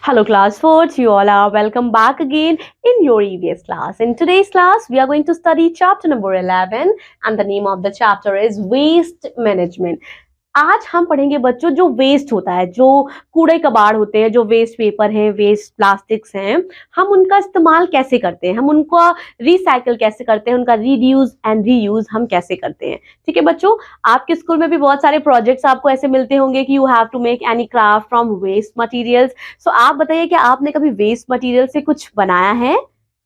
Hello class 4th, you all are welcome back again in your EVS class. In today's class, we are going to study chapter number 11 and the name of the chapter is Waste Management. आज हम पढ़ेंगे बच्चों जो waste होता है, जो कूड़े कबाड़ होते हैं, जो वेस्ट पेपर है, वेस्ट प्लास्टिक्स हैं, हम उनका इस्तेमाल कैसे करते हैं, हम उनको रिसाइकल कैसे करते हैं, उनका रीड्यूस एंड रीयूज हम कैसे करते हैं। ठीक है बच्चों, आपके स्कूल में भी बहुत सारे प्रोजेक्ट्स आपको ऐसे मिलते होंगे कि you have to make any craft from waste materials. So आप बताइए कि आपने कभी वेस्ट मटेरियल से कुछ बनाया है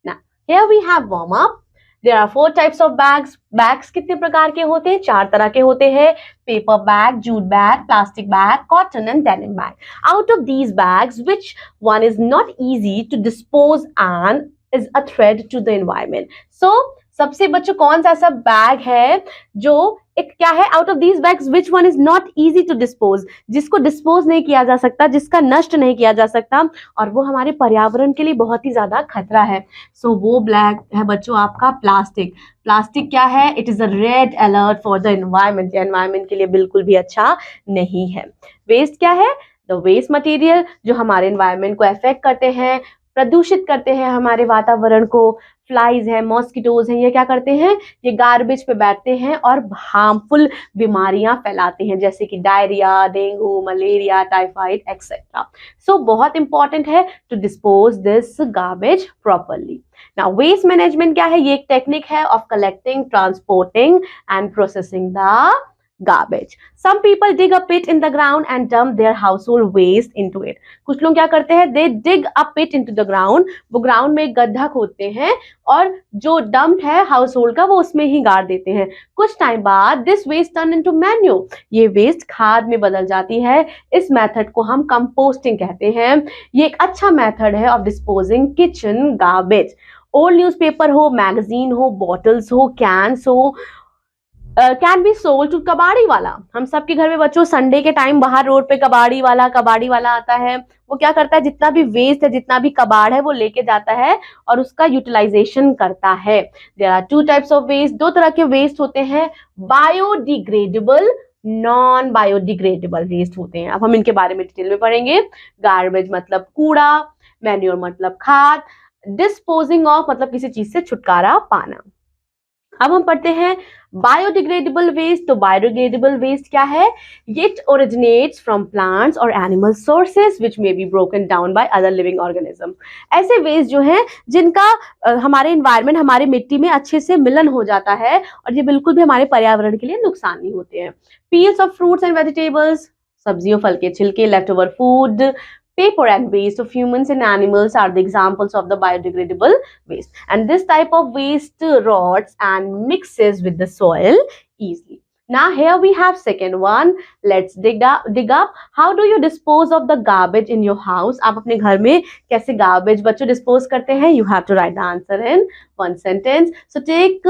ना। Here we have warm up. There are 4 types of bags. Bags कितने प्रकार के होते हैं? 4 तरह के होते हैं। Paper bag, jute bag, plastic bag, cotton and denim bag. Out of these bags, which one is not easy to dispose and is a threat to the environment? So, सबसे बच्चों कौन सा ऐसा बैग है जो एक क्या है? Out of these bags which one is not easy to dispose, जिसको डिस्पोज नहीं किया जा सकता, जिसका नष्ट नहीं किया जा सकता और वो हमारे पर्यावरण के लिए बहुत ही ज्यादा खतरा है। सो वो ब्लैक है बच्चों आपका प्लास्टिक। प्लास्टिक क्या है? It is a red alert for the environment. Environment के लिए बिल्कुल भी अच्छा नहीं है। वेस्ट क्या है? द वेस्ट मटेरियल जो हमारे एनवायरमेंट को अफेक्ट करते हैं, प्रदूषित करते हैं हमारे वातावरण को। फ्लाइज है, मॉस्किटोज हैं, ये क्या करते हैं? ये गार्बेज पे बैठते हैं और हार्मफुल बीमारियां फैलाते हैं जैसे कि diarrhoea, dengue, malaria, typhoid etcetera. So बहुत इंपॉर्टेंट है to dispose this garbage properly. Now waste management क्या है? ये एक टेक्निक है of collecting, transporting and processing the garbage. Some people dig a pit in the ground and dump their household waste into it. कुछ लोग क्या करते हैं? They dig a pit into the ground. वो ग्राउंड में एक गड्ढा खोदते हैं और जो डंप है हाउसहोल्ड का वो उसमें ही गाड़ देते हैं। कुछ टाइम बाद this waste turn into manure. ये वेस्ट खाद में बदल जाती है। इस मेथड को हम कंपोस्टिंग कहते हैं। ये एक अच्छा मेथड है of disposing kitchen garbage. Old newspaper हो, मैगजीन हो, बॉटल्स हो, कैंस हो, कैन बी सोल्ड टू कबाड़ी वाला। हम सबके घर में बच्चों संडे के टाइम बाहर रोड पे कबाड़ी वाला आता है। वो क्या करता है? जितना भी वेस्ट है, जितना भी कबाड़ है वो लेके जाता है और उसका यूटिलाइजेशन करता है। There are 2 types of waste. 2 तरह के वेस्ट होते हैं, बायोडिग्रेडेबल, नॉन बायोडिग्रेडेबल वेस्ट होते हैं। अब हम इनके बारे में डिटेल में पढ़ेंगे। गार्बेज मतलब कूड़ा, मैन्योर मतलब खाद, डिस्पोजिंग ऑफ मतलब किसी चीज से छुटकारा पाना। अब हम पढ़ते हैं बायोडिग्रेडेबल वेस्ट। तो बायोडिग्रेडेबल वेस्ट क्या है? इट ओरिजिनेट्स फ्रॉम प्लांट्स और animal sources which may be broken down by other living organism. ऐसे वेस्ट जो हैं जिनका हमारे एनवायरनमेंट, हमारे मिट्टी में अच्छे से मिलन हो जाता है और ये बिल्कुल भी हमारे पर्यावरण के लिए नुकसान नहीं होते हैं। Peels of fruits and vegetables, सब्जियों फल के छिलके, left over food, paper and waste of humans and animals are the examples of the biodegradable waste, and this type of waste rots and mixes with the soil easily. Now here we have second one. Let's dig up. How do you dispose of the garbage in your house? आप अपने घर में कैसे garbage बच्चों dispose करते हैं? You have to write the answer in 1 sentence. So take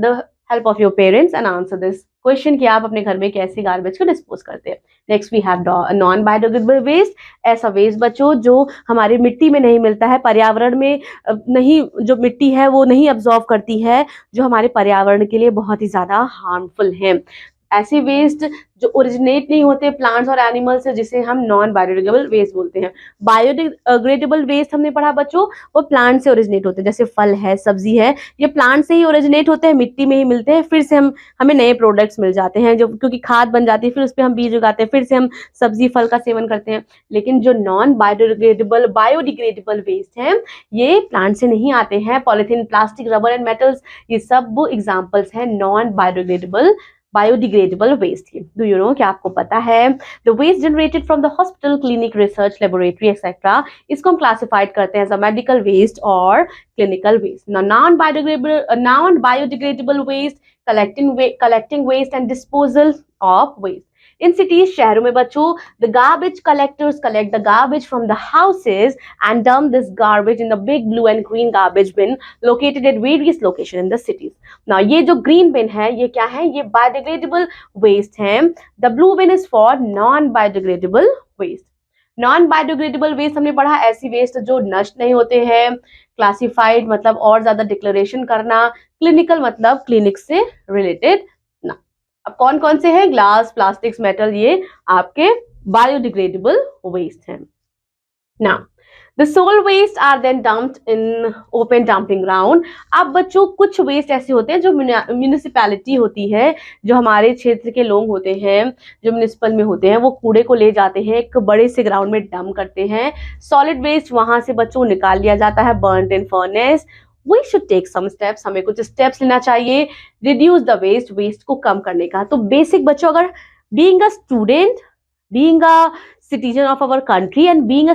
the help of your parents and answer this question कि आप अपने घर में कैसे गार्बेज को डिस्पोज करते हैं। Next we have non biodegradable waste. ऐसा वेस्ट बच्चों जो हमारी मिट्टी में नहीं मिलता है, पर्यावरण में नहीं, जो मिट्टी है वो नहीं अब्जॉर्ब करती है, जो हमारे पर्यावरण के लिए बहुत ही ज्यादा हार्मफुल है। ऐसे वेस्ट जो ओरिजिनेट नहीं होते प्लांट्स और एनिमल्स से, जिसे हम नॉन बायोडिग्रेडेबल वेस्ट बोलते हैं। बायोडिग्रेडेबल वेस्ट हमने पढ़ा बच्चों, वो प्लांट से ओरिजिनेट होते हैं, जैसे फल है, सब्जी है, ये प्लांट से ही ओरिजिनेट होते हैं, मिट्टी में ही मिलते हैं, फिर से हमें नए प्रोडक्ट्स मिल जाते हैं जो क्योंकि खाद बन जाती है, फिर उस पर हम बीज उगाते हैं, फिर से हम सब्जी फल का सेवन करते हैं। लेकिन जो नॉन बायोडिग्रेडेबल वेस्ट है ये प्लांट से नहीं आते हैं। Polythene, plastic, rubber and metals, ये सब एग्जाम्पल्स हैं नॉन बायोडिग्रेडेबल वेस्ट की। डू यू नो, क्या आपको पता है? The waste generated from the hospital, clinic, research laboratory etcetera, इसको हम क्लासिफाइड करते हैं एज अ मेडिकल वेस्ट और clinical waste. Non biodegradable waste, collecting waste and disposal of waste. In cities, शहरों में बच्चों, the garbage collectors collect the garbage from the houses and dump this garbage in the big blue and green garbage bin located at various locations in the cities. Now ये जो green bin है ये क्या है? ये biodegradable waste है। The blue bin is for non biodegradable waste. Non biodegradable waste हमने पढ़ा ऐसी वेस्ट जो नष्ट नहीं होते हैं। क्लासिफाइड मतलब और ज्यादा डिक्लेरेशन करना, क्लिनिकल मतलब क्लिनिक से रिलेटेड ना। अब कौन कौन से हैं? ग्लास, प्लास्टिक्स, मेटल, ये आपके बायोडिग्रेडेबल वेस्ट हैं ना। The soil waste are then dumped in open dumping ground. अब बच्चों कुछ वेस्ट ऐसे होते हैं जो म्यूनिसिपैलिटी होती है, जो हमारे क्षेत्र के लोग होते हैं, जो म्यूनिसिपल में होते हैं, वो कूड़े को ले जाते हैं एक बड़े से ग्राउंड में डंप करते हैं. सॉलिड वेस्ट वहां से बच्चों निकाल लिया जाता है burned in furnace. We should take some steps, हमें कुछ स्टेप्स लेना चाहिए रिड्यूस द वेस्ट, वेस्ट को कम करने का. तो बेसिक बच्चों, अगर being a student, being a citizen of our country and being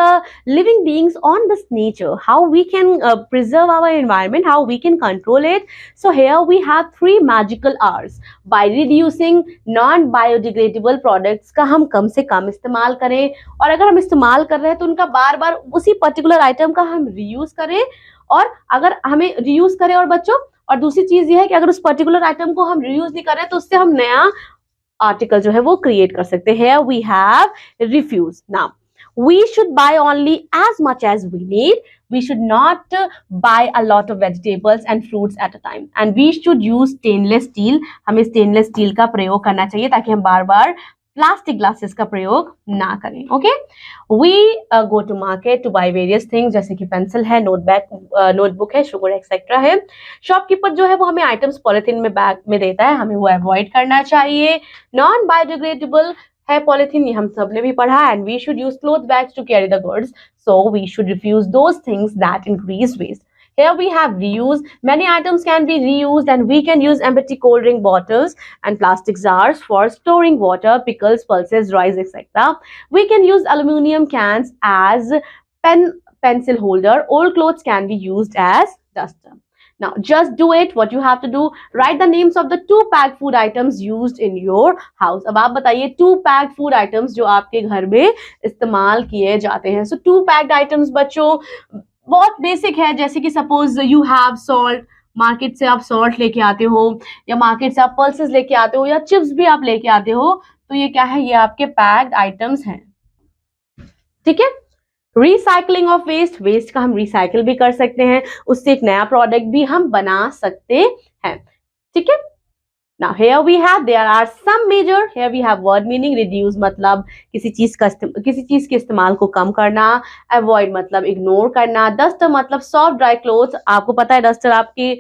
a living beings on this nature, how we can preserve our environment, how we can control it. So here we have 3 magical hours. By reducing non biodegradable products का हम कम से कम इस्तेमाल करें, और अगर हम इस्तेमाल कर रहे हैं तो उनका बार बार उसी पर्टिकुलर आइटम का हम रीयूज करें. और अगर हमें रीयूज करें, और बच्चों और दूसरी चीज ये है कि अगर उस पर्टिकुलर आइटम को हम रीयूज नहीं कर रहे तो उससे हम नया आर्टिकल जो है वो क्रिएट कर सकते हैं. We have refuse. Now we should buy only as much as we need. We should not buy a lot of vegetables and fruits at a time, and we should use stainless steel. हमें stainless steel का प्रयोग करना चाहिए ताकि हम बार बार plastic glasses का प्रयोग ना करें. Okay, we go to market to buy various things, जैसे कि पेंसिल है, नोटबुक है, शुगर एक्सेट्रा है. शॉपकीपर जो है वो हमें आइटम्स पॉलिथीन में बैग में देता है, हमें वो अवॉइड करना चाहिए. नॉन बायोडिग्रेडेबल है पॉलिथीन, ये हम सब ने भी पढ़ा. And we should use cloth bags to carry the goods, so we should refuse those things that increase waste. Here we have reuse. Many items can be reused, and we can use empty cold drink bottles and plastic jars for storing water, pickles, pulses, rice, etc. We can use aluminum cans as pencil holder. Old clothes can be used as duster. Now, just do it. What you have to do, write the names of the 2 packed food items used in your house. अब आप बताइए 2 packed food items जो आपके घर में इस्तेमाल किए जाते हैं. So 2 packed items बच्चों बहुत बेसिक है, जैसे कि suppose you have salt, market से आप सॉल्ट लेके आते हो, या मार्केट से आप पल्सेस लेके आते हो, या चिप्स भी आप लेके आते हो, तो ये क्या है, ये आपके पैक्ड आइटम्स हैं. ठीक है. रिसाइकलिंग ऑफ वेस्ट, वेस्ट का हम रिसाइकिल भी कर सकते हैं, उससे एक नया प्रोडक्ट भी हम बना सकते हैं. ठीक है. Now here we have, there are some major, here we have word meaning. Reduce मतलब किसी चीज के इस्तेमाल को कम करना. Avoid मतलब इग्नोर करना. Duster मतलब soft dry clothes. आपको पता है डस्टर आपके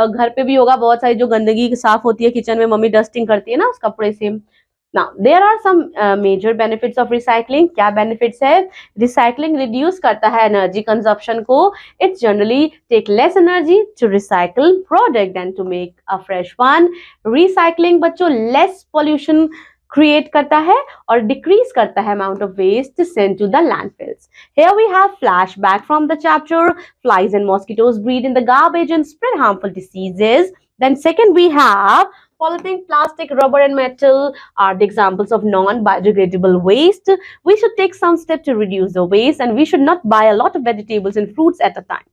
घर पे भी होगा, बहुत सारी जो गंदगी साफ होती है किचन में, मम्मी डस्टिंग करती है ना उस कपड़े से. Now there are some major benefits of recycling. क्या benefits है? Recycling reduce करता है energy consumption को. It generally take less energy to recycle product than to make a fresh one. Recycling बच्चों less pollution create करता है और decrease करता है amount of waste sent to the landfills. Here we have flashback from the chapter. Flies and mosquitoes breed in the garbage and spread harmful diseases. Then second we have polythene, plastic, rubber and metal are the examples of non-biodegradable waste. We should take some steps to reduce the waste, and we should not buy a lot of vegetables and fruits at a time.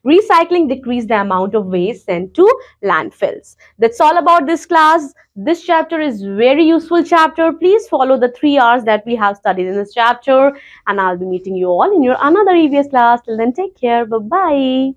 Recycling decrease the amount of waste sent to landfills. That's all about this class. This chapter is very useful chapter. Please follow the 3 hours that we have studied in this chapter, and I'll be meeting you all in your another EVS class. Till then, take care. Bye-bye.